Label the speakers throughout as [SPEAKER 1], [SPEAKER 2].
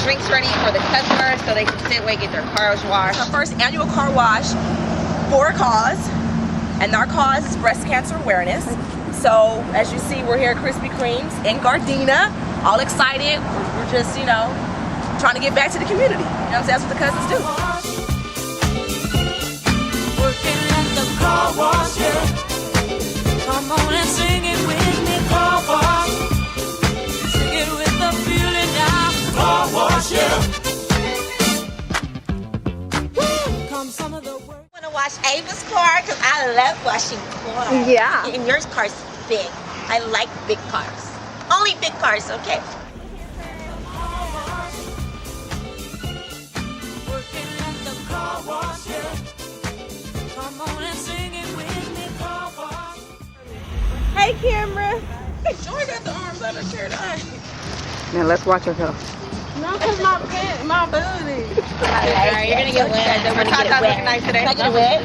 [SPEAKER 1] drinks ready for the customers so they can sit, wait, get their cars washed.
[SPEAKER 2] Our first annual car wash for a cause, and our cause is breast cancer awareness. So as you see, we're here at Krispy Kreme's in Gardena, all excited. We're just, you know, trying to give back to the community. You know what I'm saying? That's what the cousins do.
[SPEAKER 3] Working at the car wash, yeah. Come on and sing it with me, car wash. Sing it with the feeling now, car wash, yeah. Come some of the work.
[SPEAKER 4] I want to wash Ava's car because I love washing cars.
[SPEAKER 1] Yeah.
[SPEAKER 4] And yours car's big. I like big cars. Only big cars, okay?
[SPEAKER 3] Working at the car wash, yeah. Come on and sing it with me, car wash.
[SPEAKER 2] Hey, camera. Joy got the arms under her chair tonight.
[SPEAKER 1] Now let's watch her go.
[SPEAKER 2] No, because my booty.
[SPEAKER 4] Alright, you're gonna get wet. I'm gonna get it wet.
[SPEAKER 2] Nice today.
[SPEAKER 4] Can I get it wet?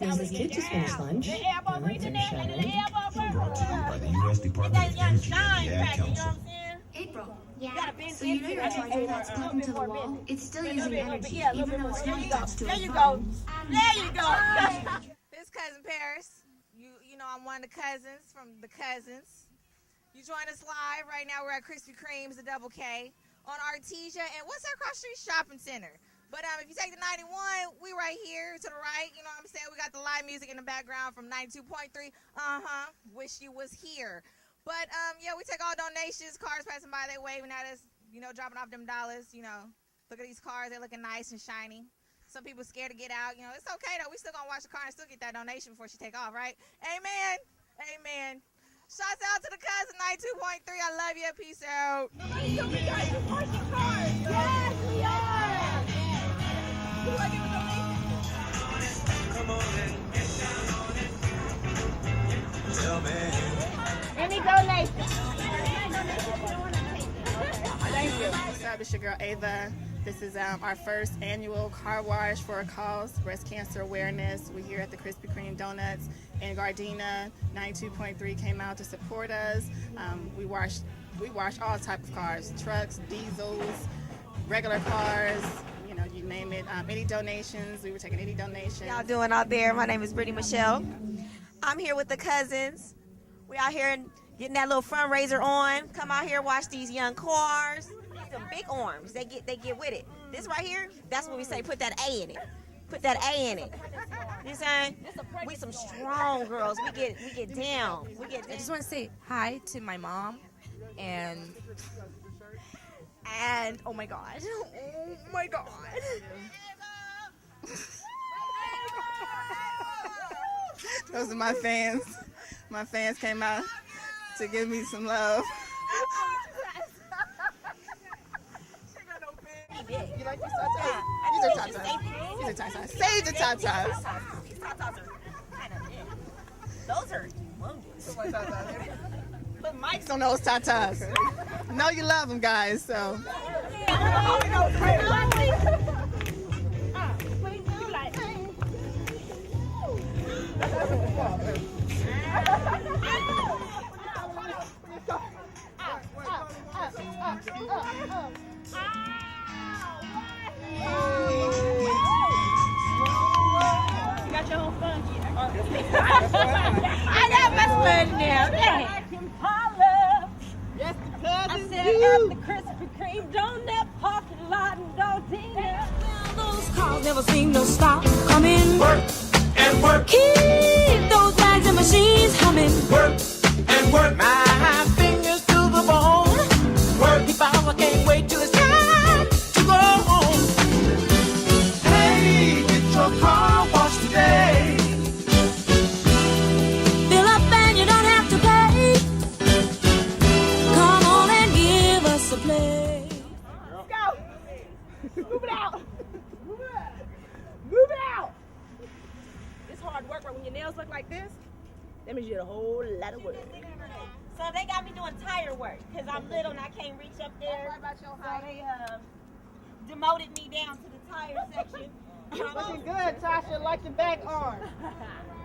[SPEAKER 5] Mrs. Kid just finished lunch. Donuts and Shannon.
[SPEAKER 6] Brought to you by the U.S. Department of Energy and the Ad Council.
[SPEAKER 7] April. Yeah. So you know your charger that's plugged into the wall? It's still using energy, even though it's not attached to a phone.
[SPEAKER 8] There you go. This cousin Paris. You know I'm one of the cousins from the cousins. You join us live right now. We're at Krispy Kreme's, the Double K, on Artesia and what's that cross street shopping center. But if you take the 91, we right here to the right. You know what I'm saying? We got the live music in the background from 92.3. Wish you was here. But yeah, we take all donations. Cars passing by, they waving at us. You know, dropping off them dollars. You know, look at these cars. They're looking nice and shiny. Some people scared to get out. You know, it's okay though. We still gonna watch the car and still get that donation before she take off, right? Amen. Amen. Shouts out to the cousin 92.3. I love you. Peace out. Yes, we are.
[SPEAKER 3] Come on and get down on it. Tell me.
[SPEAKER 8] Any donations?
[SPEAKER 2] Thank you. What's up? It's your girl Ava. This is our first annual car wash for a cause, breast cancer awareness. We're here at the Krispy Kreme Donuts in Gardena. 92.3 came out to support us. We wash all types of cars, trucks, diesels, regular cars. You know, you name it. Any donations, we were taking any donations.
[SPEAKER 9] Y'all doing out there? My name is Brittany Michelle. I'm here with the cousins. We out here getting that little fundraiser on. Come out here, watch these young cars. Some big arms. They get with it. This right here, that's what we say. Put that A in it. Put that A in it. You saying? We some strong girls. We get down.
[SPEAKER 10] I just want to say hi to my mom and oh my god. Oh my god.
[SPEAKER 2] Those are my fans. My fans came out to give me some love. You like these tatas? These are tatas. These are tatas. Save the tatas.
[SPEAKER 9] These tatas are kind of big. Those are humongous.
[SPEAKER 2] Put mics on those tatas. I know you love them, guys, so.
[SPEAKER 3] I got my fun now.
[SPEAKER 2] Yes, the cousins
[SPEAKER 3] I said at the Krispy Kreme donut parking lot in Gardena. Those cars never seem to stop coming. Work and work. Keep those bags and machines humming. Work and work. My fingers to the bone. Work. If I can't wait till it's time to go home. Hey.
[SPEAKER 11] like this, that means you did a whole lot of work.
[SPEAKER 9] So they got me doing tire work because I'm little and I can't reach up there. So they demoted me down to the tire section.
[SPEAKER 11] Looking good, Tasha, like your back arm.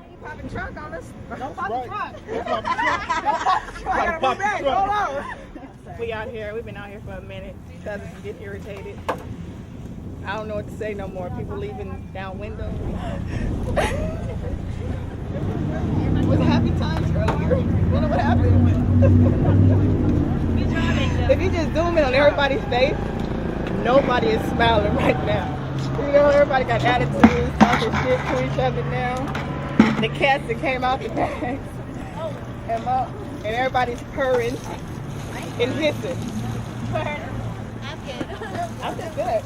[SPEAKER 8] You popping trunk on us?
[SPEAKER 11] Don't pop the trunk.
[SPEAKER 8] I gotta move back. Hold on.
[SPEAKER 2] We out here. We've been out here for a minute. Cousins get irritated. I don't know what to say no more. People leaving down windows. It was happy times earlier. I don't know what happened. If you just zoom in on everybody's face, nobody is smiling right now. You know, everybody got attitudes, talking shit to each other now. The cats that came out the bags, and everybody's purring and hissing.
[SPEAKER 9] I'm good.
[SPEAKER 2] I'm just good.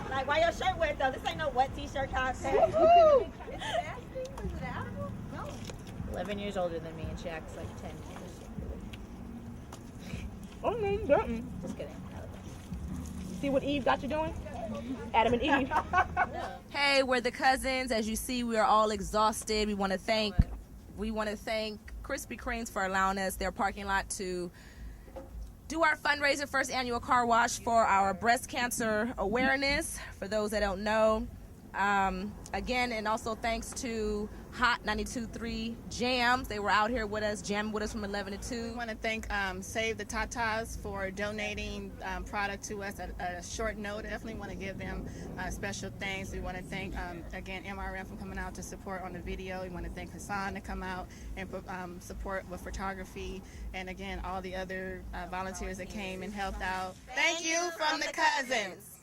[SPEAKER 9] Like, why your shirt wet though? This ain't no wet t-shirt contest.
[SPEAKER 11] 11 years older than me, and Shaq's like 10 years.
[SPEAKER 2] Oh, no, nothing.
[SPEAKER 11] Just kidding. See what Eve got you doing? Adam and Eve.
[SPEAKER 10] Hey, we're the Cousins. As you see, we are all exhausted. We want to thank Krispy Kremes for allowing us their parking lot to do our fundraiser, first annual car wash for our breast cancer awareness, for those that don't know. Again, and also thanks to Hot 92.3 Jams. They were out here with us, jamming with us from 11 to 2.
[SPEAKER 2] We want to thank Save the Tatas for donating product to us at a short note. Definitely want to give them special thanks. We want to thank, again, MRM for coming out to support on the video. We want to thank Hassan to come out and support with photography. And again, all the other volunteers that came and helped out. Thank you from the Cousins.